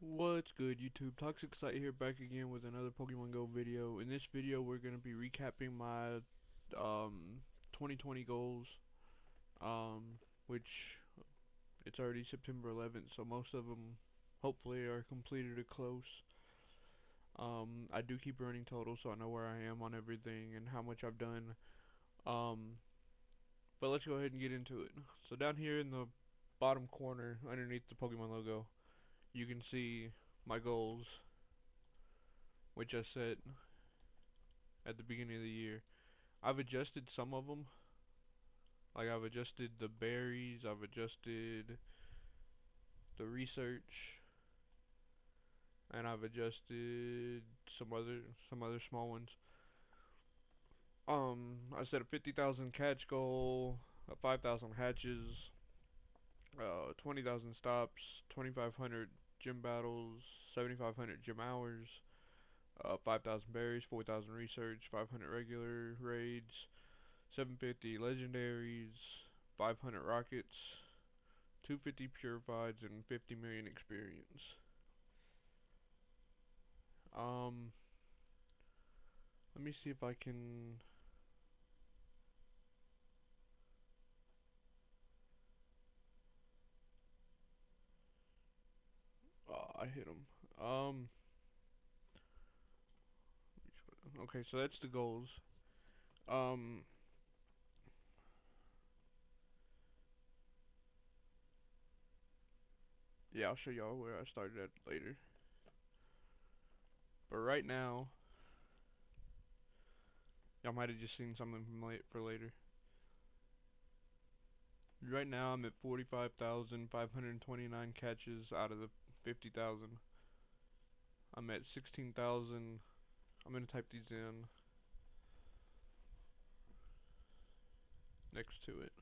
What's good, YouTube? ToxicSight here, back again with another Pokemon Go video. In this video, we're gonna be recapping my 2020 goals, um, which it's already September 11th, so most of them hopefully are completed or close. I do keep running totals, so I know where I am on everything and how much I've done. Um, but let's go ahead and get into it. So down here in the bottom corner, underneath the Pokemon logo, you can see my goals, which I set at the beginning of the year. I've adjusted some of them. Like I've adjusted the berries, I've adjusted the research, and I've adjusted some other small ones. I set a 50,000 catch goal, a 5,000 hatches, 20,000 stops, 2,500 gym battles, 7,500 gym hours, 5,000 berries, 4,000 research, 500 regular raids, 750 legendaries, 500 rockets, 250 purifieds, and 50 million experience. Um, Let me see if I can. I hit him. Um, okay, so that's the goals. Um, yeah, I'll show y'all where I started at later. But right now, y'all might have just seen something from for later. Right now, I'm at 45,529 catches out of the 50,000. I'm at 16,000. I'm gonna type these in next to it.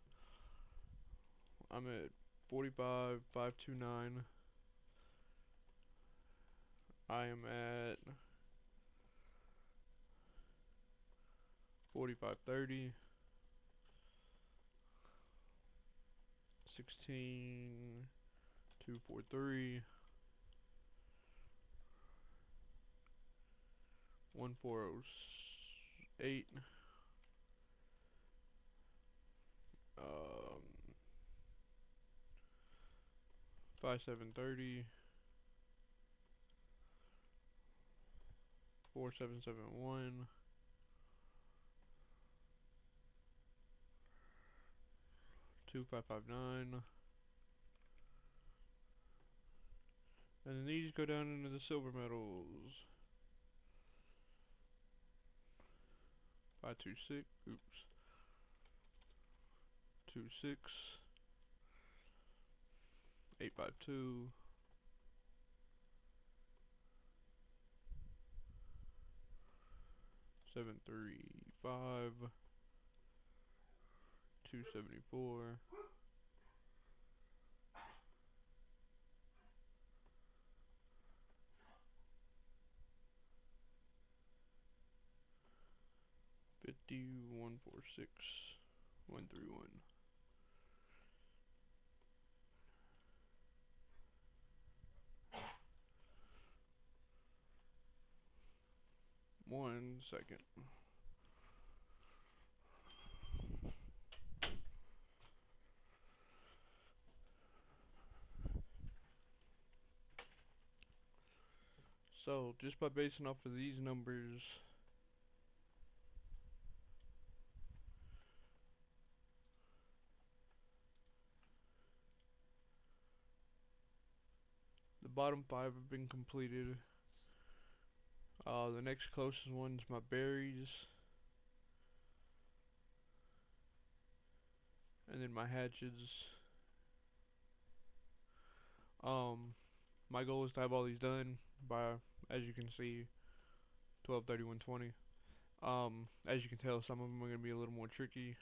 I'm at 45,529. I am at 4530, 16,243, 1408, 5730, 4771, 2559, and then these go down into the silver medals. 526, oops, 26, 852, 735, 274, 50, 146, 131. One second. So, just by basing off of these numbers, the bottom 5 have been completed. The next closest one's my berries, and then my hatches. My goal is to have all these done by, as you can see, 12/31/20. As you can tell, some of them are gonna be a little more tricky.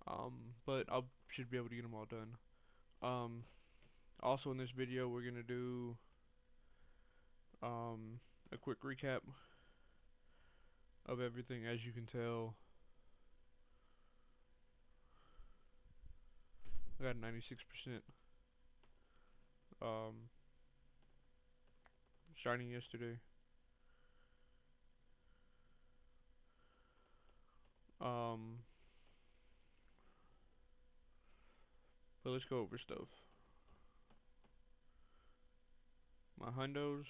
But I should be able to get them all done. Also in this video, we're gonna do a quick recap of everything. As you can tell, I got 96%. shiny yesterday. Um, but let's go over stuff. My hundos.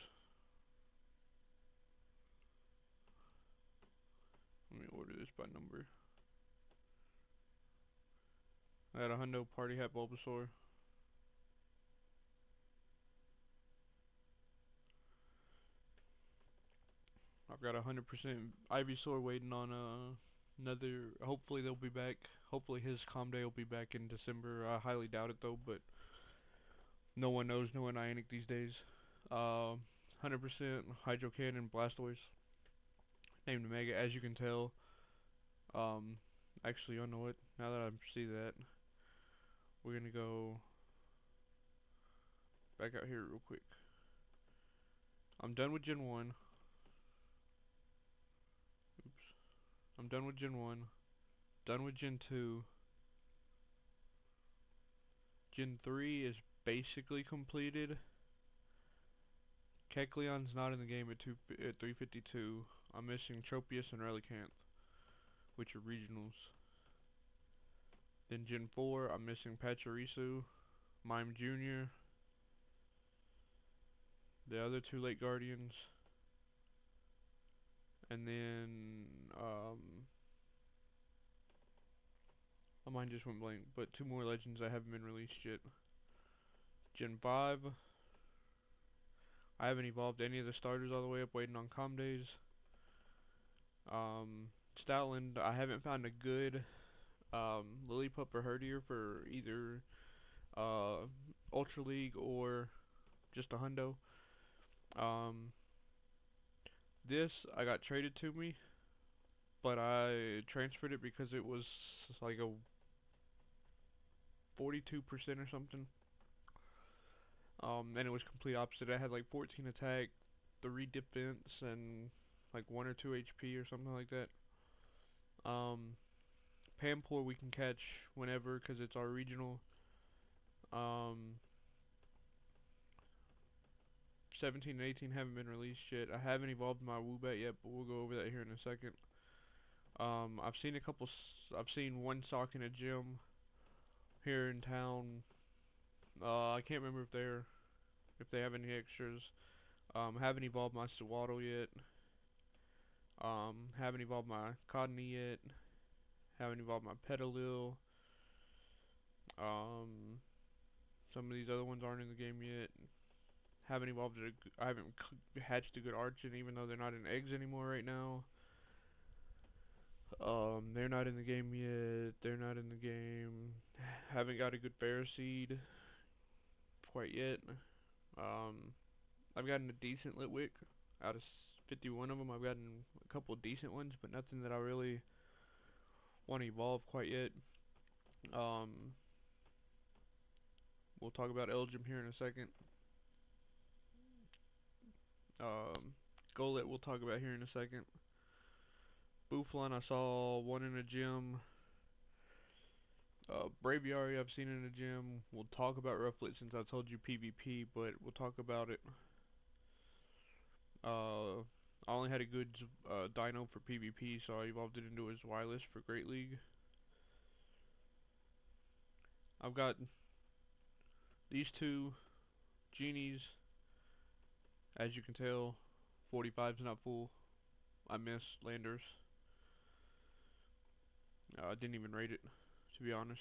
Let me order this by number. I got a hundo party hat Bulbasaur. I've got 100% Ivysaur waiting on another. Hopefully they'll be back. Hopefully his calm day will be back in December. I highly doubt it though, but no one knows no Niantic these days. 100% Hydro Cannon Blastoise. Named Mega, as you can tell. Um, actually, you know what? Now that I see that, we're gonna go back out here real quick. I'm done with Gen 1. Oops. I'm done with Gen 1. Done with Gen 2. Gen 3 is basically completed. Kecleon's not in the game at 352. I'm missing Tropius and Relicanth, which are regionals. Then Gen 4, I'm missing Pachirisu, Mime Jr., the other two late Guardians, and then, my mind just went blank, but two more legends that haven't been released yet. Gen 5, I haven't evolved any of the starters all the way up, waiting on Calm Days. Stoutland, I haven't found a good Lillipup or Herdier for either Ultra League or just a hundo. This I got traded to me, but I transferred it because it was like a 42% or something. And it was complete opposite. I had like 14 attack, 3 defense, and like 1 or 2 HP or something like that. Pampor we can catch whenever because it's our regional. Um, 17 and 18 haven't been released yet. I haven't evolved my Woobat yet, but we'll go over that here in a second. I've seen a couple. I've seen one sock in a gym here in town. I can't remember if they have any extras. Haven't evolved my Sewaddle yet. Haven't evolved my Codney yet. Haven't evolved my Petalil. Some of these other ones aren't in the game yet. Haven't evolved I haven't hatched a good Archon, even though they're not in eggs anymore right now. They're not in the game yet. They're not in the game. Haven't got a good Ferroseed quite yet. I've gotten a decent Litwick out of 51 of them. I've gotten a couple of decent ones, but nothing that I really want to evolve quite yet. We'll talk about Elgin here in a second. Golett we'll talk about here in a second. Bouffalant I saw one in a gym. Braviary I've seen in a gym. We'll talk about Rufflet since I told you PvP, but we'll talk about it. I only had a good dino for PvP, so I evolved it into his Y list for Great League. I've got these two genies. As you can tell, 45's not full. I missed Landers. I didn't even rate it, to be honest,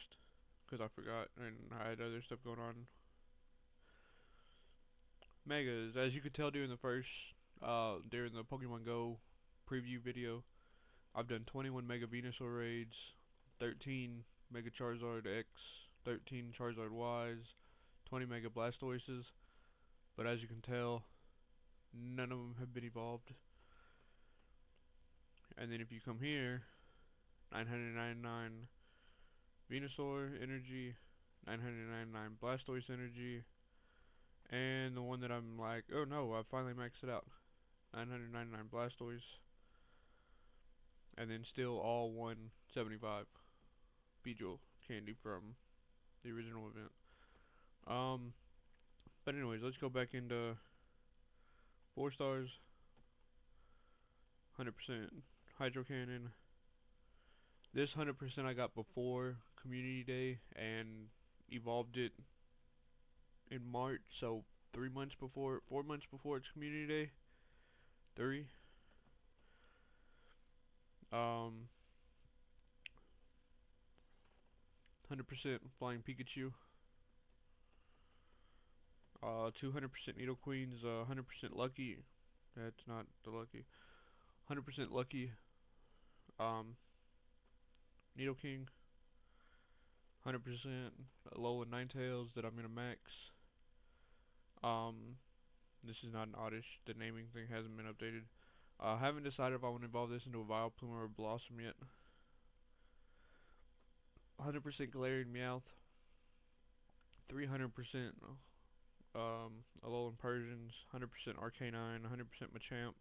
because I forgot and I had other stuff going on. Megas, as you could tell during during the Pokemon Go preview video, I've done 21 Mega Venusaur raids, 13 Mega Charizard X, 13 Charizard Ys, 20 Mega Blastoises, but as you can tell, none of them have been evolved. And then if you come here, 999 Venusaur Energy, 999 Blastoise Energy, and the one that I'm like, oh no, I finally maxed it out, 999 Blastoise, and then still all 175 Beedrill candy from the original event. But anyways, let's go back into 4 stars, 100% Hydro Cannon. This 100% I got before Community Day and evolved it in March, so 3 months before, 4 months before it's Community Day. 3. Um, 100% Flying Pikachu. 200% Needle Queens. 100% Lucky. That's not the Lucky. 100% Lucky. Um, Needle King. 100% Alolan Ninetales that I'm gonna max. Um, this is not an oddish. The naming thing hasn't been updated. I haven't decided if I want to evolve this into a Vileplume or a Blossom yet. 100% Galarian Meowth. 300% Alolan Persians. 100% Arcanine. 100% Machamp.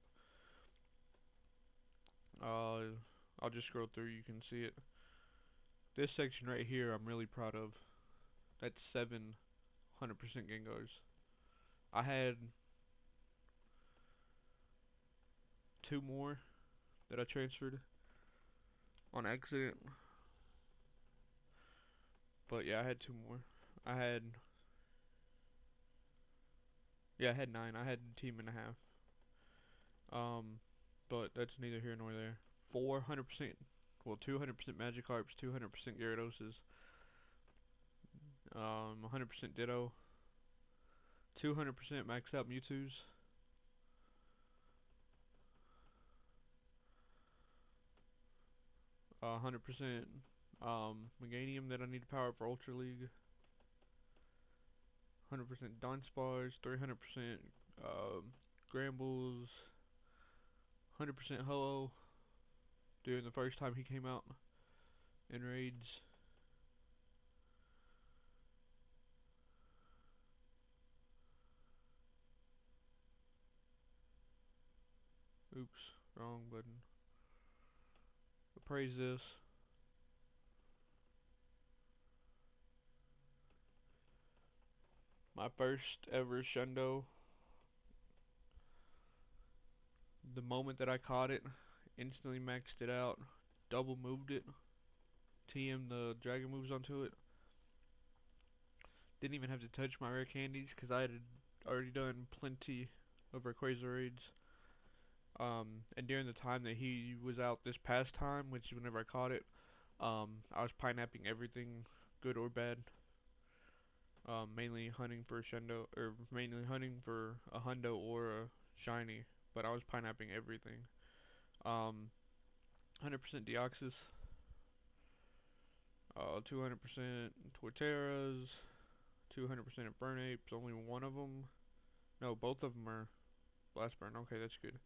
I'll just scroll through, you can see it. This section right here I'm really proud of. That's 700% Gengars. I had 2 more that I transferred on accident. But yeah, I had 2 more. I had, yeah, I had 9. I had a team and a half. But that's neither here nor there. 400%, well, 200% Magikarps, 200% Gyarados, 100% Ditto, 200% maxed out Mewtwo's, 100% Meganium that I need to power up for Ultra League, 100% Dunsparce, 300% Grambles, 100% Hello during the first time he came out in raids. Oops, wrong button. Appraise this. My first ever Shundo. The moment that I caught it, instantly maxed it out, double moved it, TM the dragon moves onto it. Didn't even have to touch my rare candies because I had already done plenty of Rayquaza raids. And during the time that he was out this past time, which is whenever I caught it, I was pineapping everything, good or bad. Mainly hunting for a Shundo, or mainly hunting for a Hundo or a Shiny, but I was pineapping everything. 100% Deoxys, 200% Torterras, 200% Burnapes, only one of them. No, both of them are Blast Burn. Okay, that's good.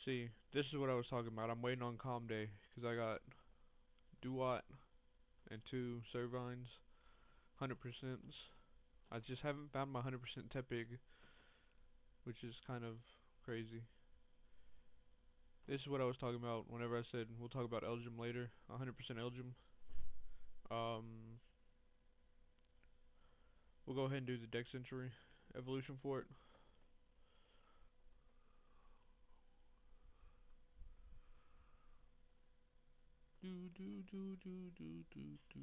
See, this is what I was talking about. I'm waiting on Calm Day because I got Duat and 2 Servines, 100%. I just haven't found my 100% Tepig, which is kind of crazy. This is what I was talking about whenever I said we'll talk about Elgin later. 100% Elgin. Um, we'll go ahead and do the Dex Century evolution for it. Do do do do do do do.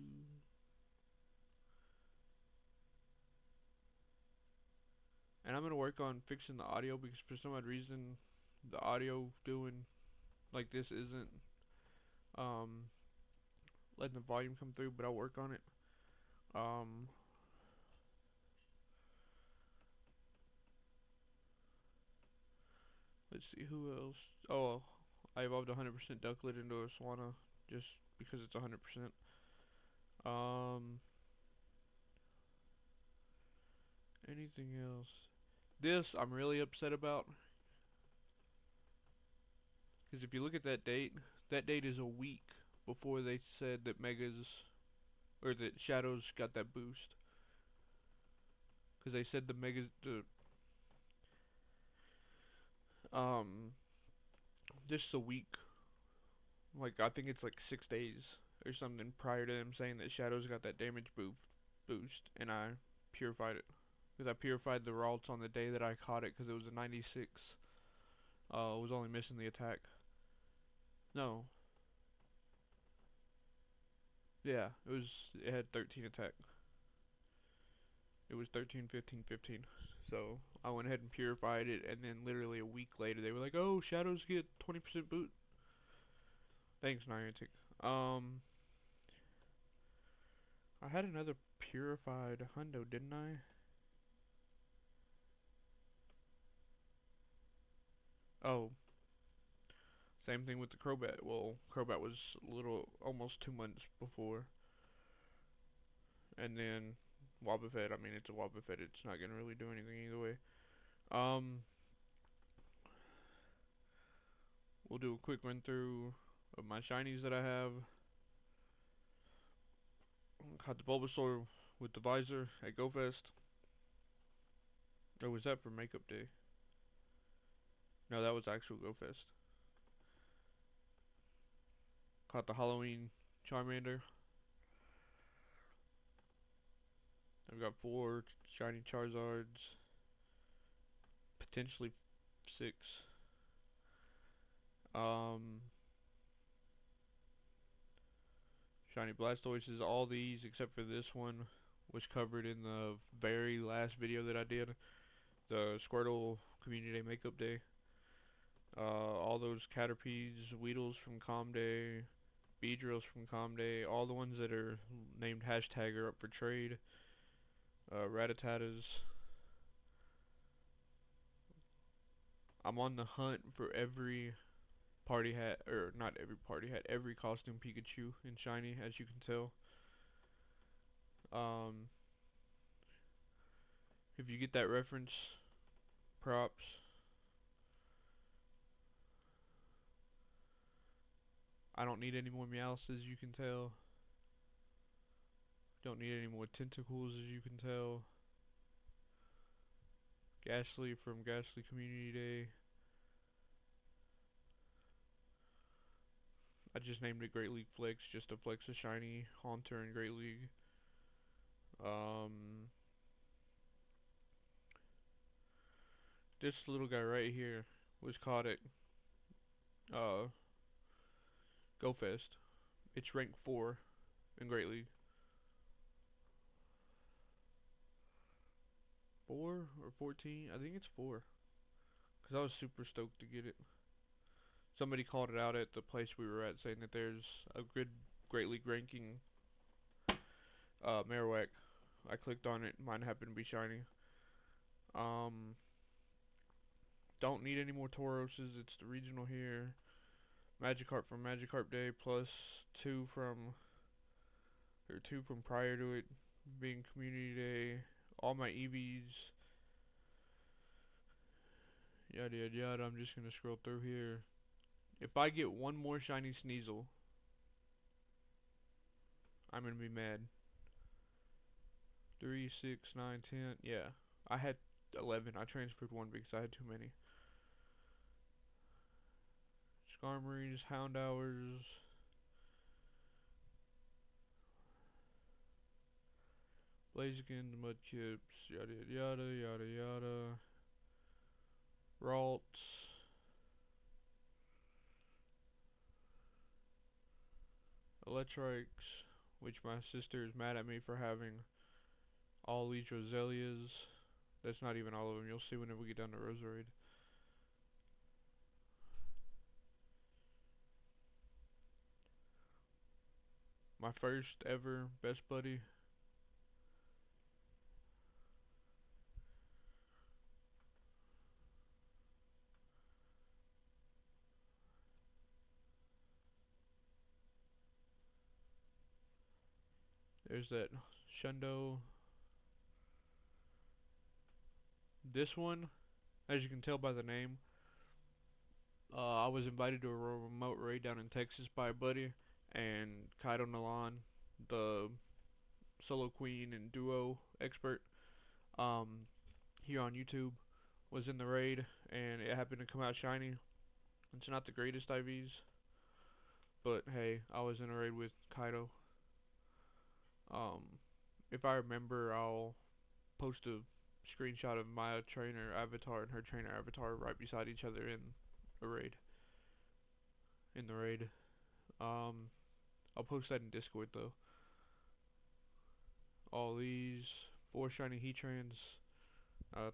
And I'm gonna work on fixing the audio because for some odd reason the audio doing like this isn't um letting the volume come through, but I'll work on it. Um, let's see who else. Oh, I evolved 100% Ducklet into a Swanna just because it's 100%. Um, anything else? This I'm really upset about because if you look at that date is a week before they said that Megas or that Shadows got that boost. Because they said the Megas, um, just a week. Like I think it's like 6 days or something prior to them saying that Shadows got that damage boost, and I purified it. Because I purified the Ralts on the day that I caught it because it was a 96. It was only missing the attack. No. Yeah, it had 13 attack. It was 13, 15, 15. So I went ahead and purified it, and then literally a week later they were like, "Oh, shadows get 20% boot." Thanks, Niantic. I had another purified hundo, didn't I? Oh, same thing with the Crobat. Well, Crobat was a little, almost 2 months before, and then Wobbuffet. I mean, it's a Wobbuffet. It's not gonna really do anything either way. Um, we'll do a quick run through of my shinies that I have. Caught the Bulbasaur with the visor at GoFest. Or was that for Makeup Day? No, that was actual GoFest. Caught the Halloween Charmander. I've got 4 shiny Charizards. Potentially 6. Um, shiny Blastoises. All these except for this one was covered in the very last video that I did. The Squirtle Community Day Makeup Day. All those Caterpies, Weedles from Comm Day, Beedrills from Comm Day, all the ones that are named hashtag are up for trade. Ratatatas. I'm on the hunt for every party hat, or not every party hat, every costume Pikachu in shiny, as you can tell. Um, if you get that reference, props. I don't need any more Meowths, as you can tell. Don't need any more Tentacles, as you can tell. Ghastly from Ghastly Community Day. I just named it Great League Flex just to flex a shiny Haunter in Great League. Um, this little guy right here was caught at uh GoFest. It's rank 4 in Great League. 4 or 14? I think it's 4. Cause I was super stoked to get it. Somebody called it out at the place we were at, saying that there's a good Great League ranking Marowak. I clicked on it. Mine happened to be shiny. Um, don't need any more Tauroses. It's the regional here. Magikarp from Magikarp Day plus 2 from, or 2 from prior to it being Community Day. All my EVs. Yada yada yada. I'm just gonna scroll through here. If I get one more shiny Sneasel, I'm gonna be mad. 3, 6, 9, 10. Yeah, I had 11. I transferred one because I had too many. Skarmories, Houndours, Blazikins, Mudkips, yada yada yada yada. Ralts, Electrikes, which my sister is mad at me for having all these Roselias. That's not even all of them. You'll see whenever we get down to Roserade. My first ever best buddy. There's that Shundo. This one, as you can tell by the name, I was invited to a remote raid down in Texas by a buddy, and Kaido Nalan, the solo queen and duo expert, um, here on YouTube, was in the raid, and it happened to come out shiny. It's not the greatest IVs, but hey, I was in a raid with Kaido. Um, if I remember, I'll post a screenshot of my trainer avatar and her trainer avatar right beside each other in a raid. In the raid. Um, I'll post that in Discord though. All these 4 shiny Heatrans. The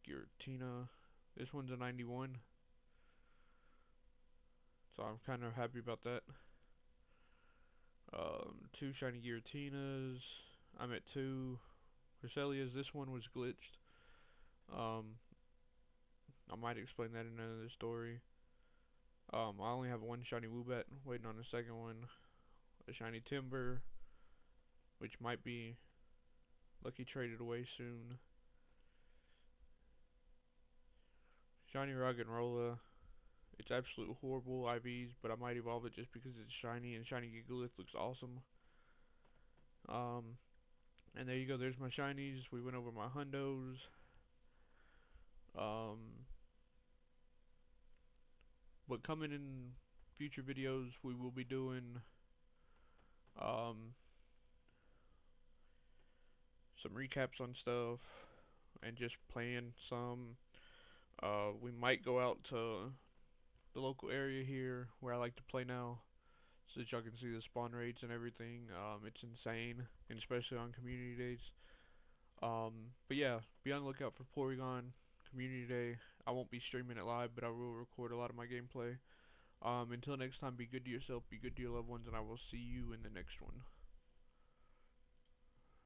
Giratina. This one's a 91. So I'm kind of happy about that. 2 shiny Giratinas. I'm at 2 Cresselias. This one was glitched. Um, I might explain that in another story. I only have 1 shiny Woobat, waiting on the second one. A shiny Timber, which might be lucky traded away soon. Shiny Roggenrola. It's absolute horrible IVs, but I might evolve it just because it's shiny, and shiny Gigalith looks awesome. And there you go, there's my shinies. We went over my hundos. Um, but coming in future videos, we will be doing um, some recaps on stuff and just playing some. We might go out to the local area here where I like to play now, so that y'all can see the spawn rates and everything. It's insane, and especially on community days. But yeah, be on the lookout for Porygon Community Day. I won't be streaming it live, but I will record a lot of my gameplay. Until next time, be good to yourself, be good to your loved ones, and I will see you in the next one.